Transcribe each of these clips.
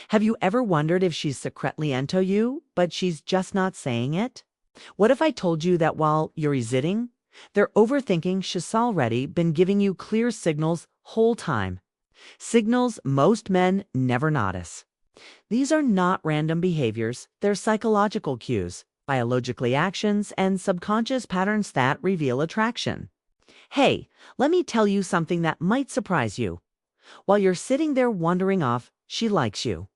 Have you ever wondered if she's secretly into you, but she's just not saying it? What if I told you that while you're exiting, they're overthinking she's already been giving you clear signals whole time? Signals most men never notice. These are not random behaviors, they're psychological cues, biologically actions, and subconscious patterns that reveal attraction. Hey, let me tell you something that might surprise you. While you're sitting there wandering off, she likes you.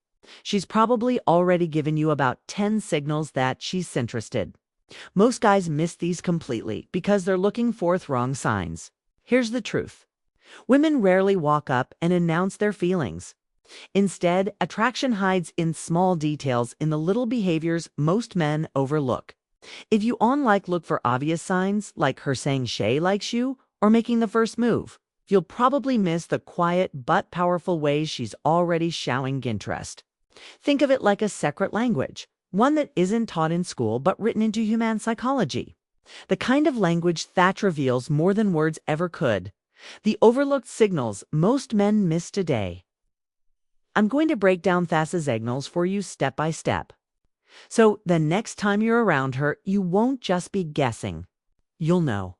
She's probably already given you about 10 signals that she's interested. Most guys miss these completely because they're looking for wrong signs. Here's the truth. Women rarely walk up and announce their feelings. Instead, attraction hides in small details in the little behaviors most men overlook. If you look for obvious signs, like her saying she likes you or making the first move, you'll probably miss the quiet but powerful ways she's already showing interest. Think of it like a secret language, one that isn't taught in school but written into human psychology. The kind of language that reveals more than words ever could. The overlooked signals most men miss today. I'm going to break down Thassa's signals for you step by step. So the next time you're around her, you won't just be guessing. You'll know.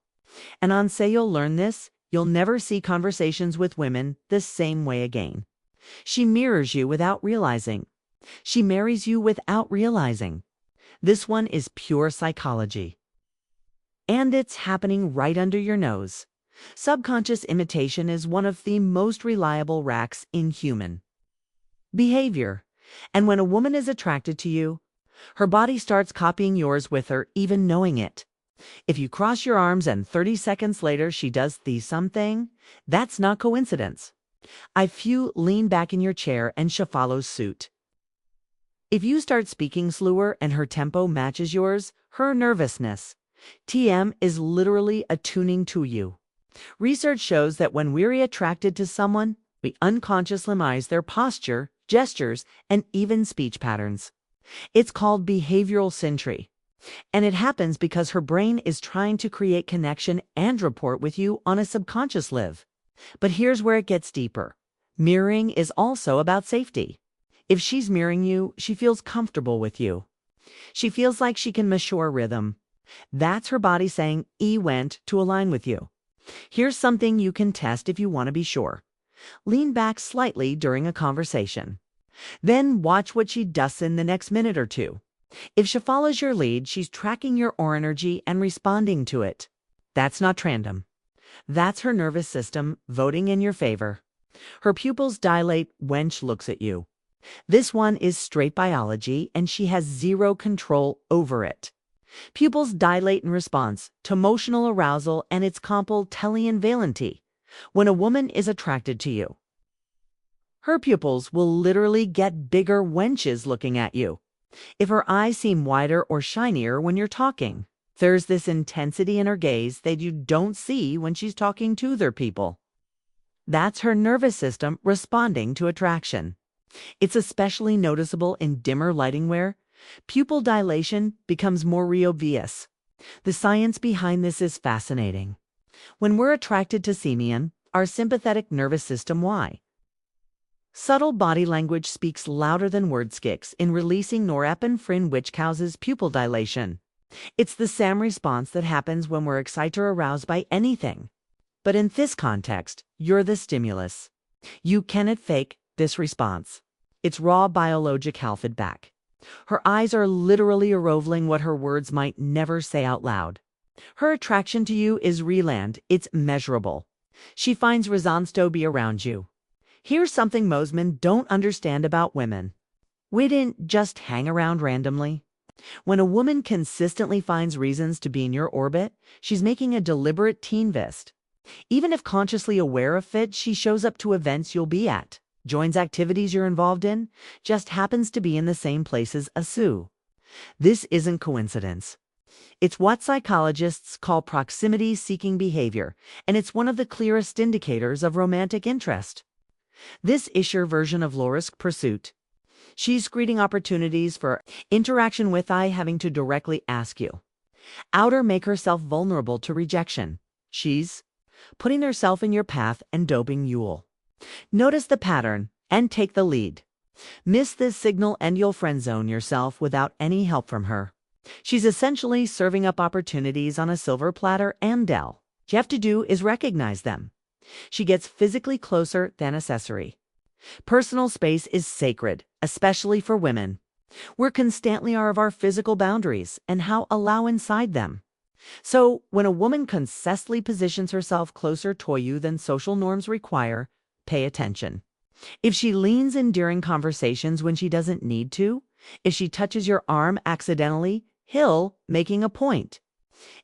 And on Say You'll Learn This, you'll never see conversations with women the same way again. She mirrors you without realizing. She marries you without realizing. This one is pure psychology. And it's happening right under your nose. Subconscious imitation is one of the most reliable racks in human behavior. And when a woman is attracted to you, her body starts copying yours with her even knowing it. If you cross your arms and 30 seconds later she does the something, that's not coincidence. If you lean back in your chair and she follows suit. If you start speaking slower and her tempo matches yours, her nervousness, TM is literally attuning to you. Research shows that when we're attracted to someone, we unconsciously mimic their posture, gestures, and even speech patterns. It's called behavioral symmetry. And it happens because her brain is trying to create connection and rapport with you on a subconscious level. But here's where it gets deeper. Mirroring is also about safety. If she's mirroring you, she feels comfortable with you. She feels like she can measure rhythm. That's her body saying, went to align with you. Here's something you can test if you want to be sure. Lean back slightly during a conversation. Then watch what she does in the next minute or two. If she follows your lead, she's tracking your aura energy and responding to it. That's not random. That's her nervous system voting in your favor. Her pupils dilate when she looks at you. This one is straight biology, and she has zero control over it. Pupils dilate in response to emotional arousal, and it's called televalent when a woman is attracted to you. Her pupils will literally get bigger when she's looking at you. If her eyes seem wider or shinier when you're talking, there's this intensity in her gaze that you don't see when she's talking to other people. That's her nervous system responding to attraction. It's especially noticeable in dimmer lighting where pupil dilation becomes more obvious. The science behind this is fascinating. When we're attracted to someone, our sympathetic nervous system subtle body language speaks louder than words kicks in releasing norepinephrine, which causes pupil dilation. It's the same response that happens when we're excited or aroused by anything. But in this context, you're the stimulus. You cannot fake this response. It's raw biological feedback. Her eyes are literally revealing what her words might never say out loud. Her attraction to you is real, it's measurable. She finds resonance to be around you. Here's something most men don't understand about women. We didn't just hang around randomly. When a woman consistently finds reasons to be in your orbit, she's making a deliberate invest. Even if consciously aware of it, she shows up to events you'll be at, joins activities you're involved in, just happens to be in the same places as you. This isn't coincidence. It's what psychologists call proximity-seeking behavior, and it's one of the clearest indicators of romantic interest. This is your version of low-risk pursuit. She's creating opportunities for interaction with having to directly ask you. Outer make herself vulnerable to rejection. She's putting herself in your path and doping you. Notice the pattern and take the lead. Miss this signal and you'll friend zone yourself without any help from her. She's essentially serving up opportunities on a silver platter, and all you have to do is recognize them. She gets physically closer than accessory. Personal space is sacred, especially for women. We're constantly aware of our physical boundaries and how allow inside them. So, when a woman consistently positions herself closer to you than social norms require, pay attention. If she leans in during conversations when she doesn't need to, if she touches your arm accidentally, making a point.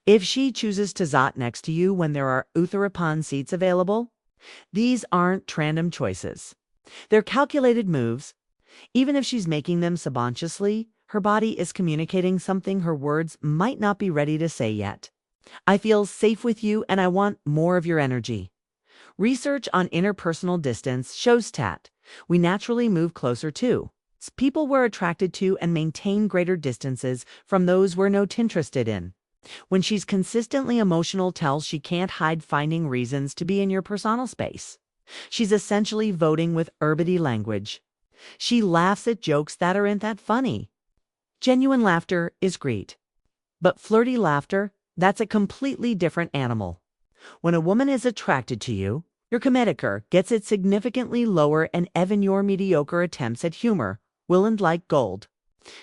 If she chooses to zot next to you when there are Utharapan seats available, these aren't random choices. They're calculated moves. Even if she's making them subconsciously, her body is communicating something her words might not be ready to say yet. I feel safe with you and I want more of your energy. Research on interpersonal distance shows that we naturally move closer to people we're attracted to and maintain greater distances from those we're not interested in. When she's consistently emotional, tells she can't hide finding reasons to be in your personal space. She's essentially voting with body language. She laughs at jokes that aren't that funny. Genuine laughter is great. But flirty laughter, that's a completely different animal. When a woman is attracted to you, your comedic gets it significantly lower and even your mediocre attempts at humor will end like gold.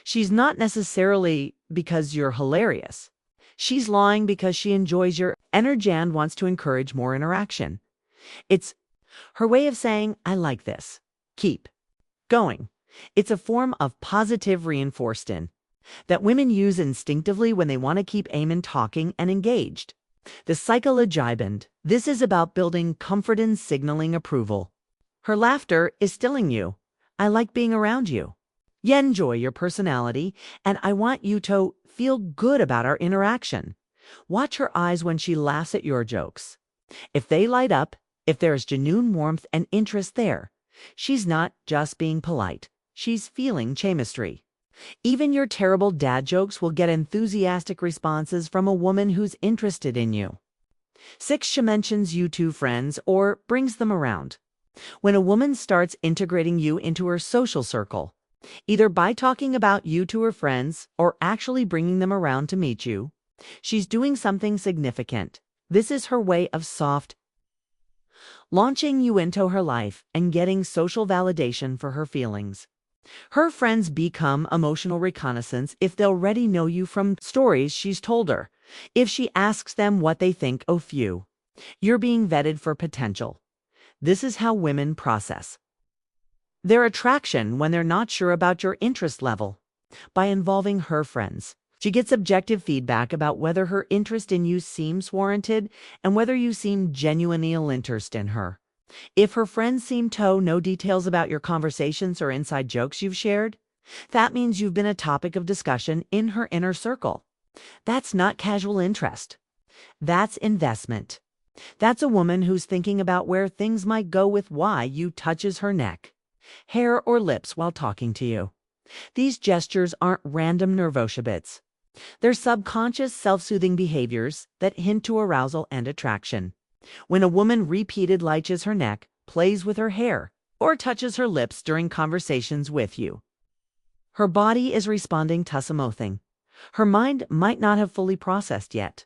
She's not necessarily because you're hilarious. She's lying because she enjoys your energy and wants to encourage more interaction. It's her way of saying, I like this. Keep going. It's a form of positive reinforcement that women use instinctively when they want to keep aiming, talking, and engaged. The psychology, this is about building comfort and signaling approval. Her laughter is telling you, I like being around you. You enjoy your personality, and I want you to feel good about our interaction. Watch her eyes when she laughs at your jokes. If they light up, if there's genuine warmth and interest there, she's not just being polite. She's feeling chemistry. Even your terrible dad jokes will get enthusiastic responses from a woman who's interested in you. 6. She mentions you to friends or brings them around. When a woman starts integrating you into her social circle, either by talking about you to her friends or actually bringing them around to meet you, she's doing something significant. This is her way of soft launching you into her life and getting social validation for her feelings. Her friends become emotional reconnaissance if they'll already know you from stories she's told her. If she asks them what they think of you, you're being vetted for potential. This is how women process their attraction when they're not sure about your interest level. By involving her friends, she gets objective feedback about whether her interest in you seems warranted and whether you seem genuinely interested in her. If her friends seem to know details about your conversations or inside jokes you've shared, that means you've been a topic of discussion in her inner circle. That's not casual interest. That's investment. That's a woman who's thinking about where things might go with why you touches her neck, hair, or lips while talking to you. These gestures aren't random nervosa bits. They're subconscious, self-soothing behaviors that hint to arousal and attraction. When a woman repeatedly liches her neck, plays with her hair, or touches her lips during conversations with you, her body is responding to something her mind might not have fully processed yet.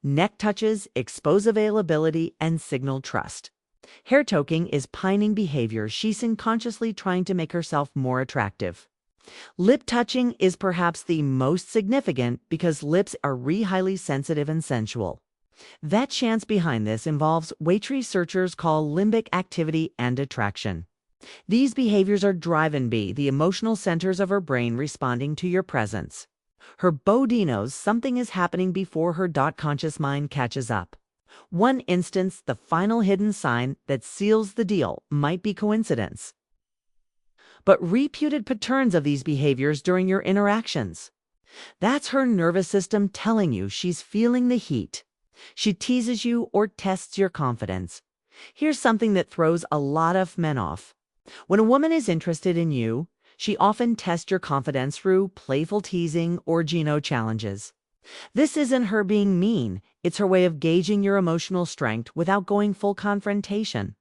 Neck touches expose availability and signal trust. Hair toking is pining behavior. She's unconsciously trying to make herself more attractive. Lip touching is perhaps the most significant because lips are highly sensitive and sensual. That chance behind this involves what researchers call limbic activity and attraction. These behaviors are driven by the emotional centers of her brain responding to your presence. Her body knows something is happening before her conscious mind catches up. One instance, the final hidden sign that seals the deal, might be coincidence, but repeated patterns of these behaviors during your interactions. That's her nervous system telling you she's feeling the heat. She teases you or tests your confidence. Here's something that throws a lot of men off. When a woman is interested in you, she often tests your confidence through playful teasing or challenges. This isn't her being mean, it's her way of gauging your emotional strength without going full confrontation.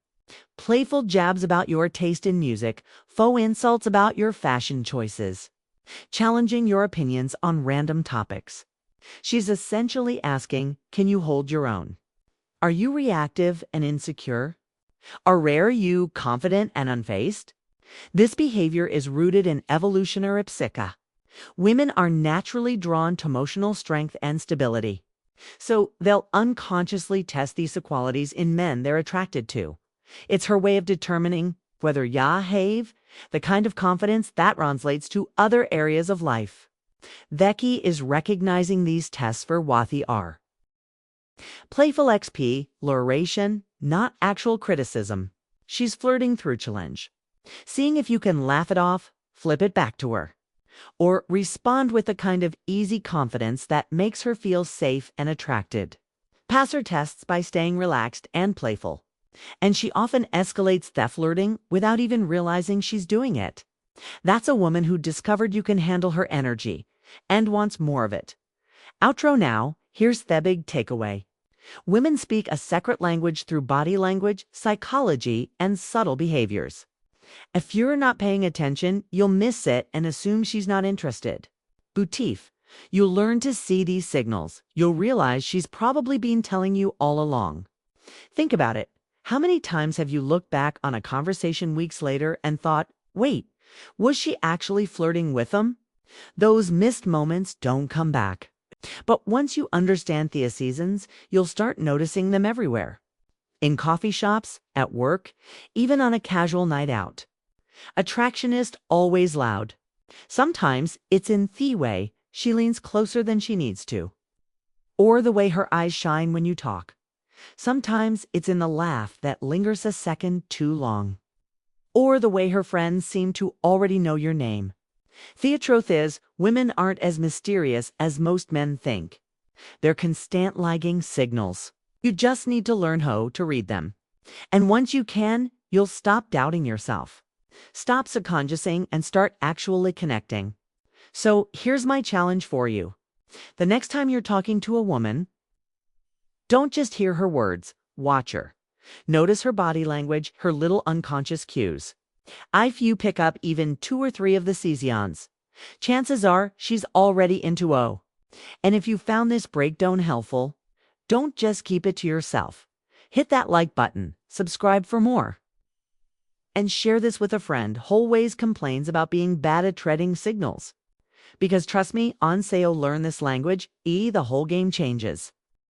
Playful jabs about your taste in music, faux insults about your fashion choices, challenging your opinions on random topics. She's essentially asking, can you hold your own? Are you reactive and insecure? Are you confident and unfazed? This behavior is rooted in evolutionary psyche. Women are naturally drawn to emotional strength and stability. So they'll unconsciously test these qualities in men they're attracted to. It's her way of determining whether you have the kind of confidence that translates to other areas of life. Becky is recognizing these tests for what they are. Playful XP, luration, not actual criticism. She's flirting through challenge. Seeing if you can laugh it off, flip it back to her. Or respond with a kind of easy confidence that makes her feel safe and attracted. Pass her tests by staying relaxed and playful. And she often escalates that flirting without even realizing she's doing it. That's a woman who discovered you can handle her energy and wants more of it. Outro now, here's the big takeaway. Women speak a secret language through body language, psychology, and subtle behaviors. If you're not paying attention, you'll miss it and assume she's not interested. Boutif, you'll learn to see these signals. You'll realize she's probably been telling you all along. Think about it. How many times have you looked back on a conversation weeks later and thought, wait, was she actually flirting with him? Those missed moments don't come back. But once you understand the seasons, you'll start noticing them everywhere. In coffee shops, at work, even on a casual night out. Attractionist always loud. Sometimes it's in the way she leans closer than she needs to. Or the way her eyes shine when you talk. Sometimes it's in the laugh that lingers a second too long. Or the way her friends seem to already know your name. The truth is, women aren't as mysterious as most men think. They're constant lagging signals. You just need to learn how to read them. And once you can, you'll stop doubting yourself. Stop subconsciousing and start actually connecting. So here's my challenge for you. The next time you're talking to a woman, don't just hear her words, watch her. Notice her body language, her little unconscious cues. If you pick up even 2 or 3 of the seasons, chances are she's already into O. And if you found this breakdown helpful, don't just keep it to yourself. Hit that like button, subscribe for more. And share this with a friend who always complains about being bad at treading signals. Because trust me, on SEO learn this language, the whole game changes.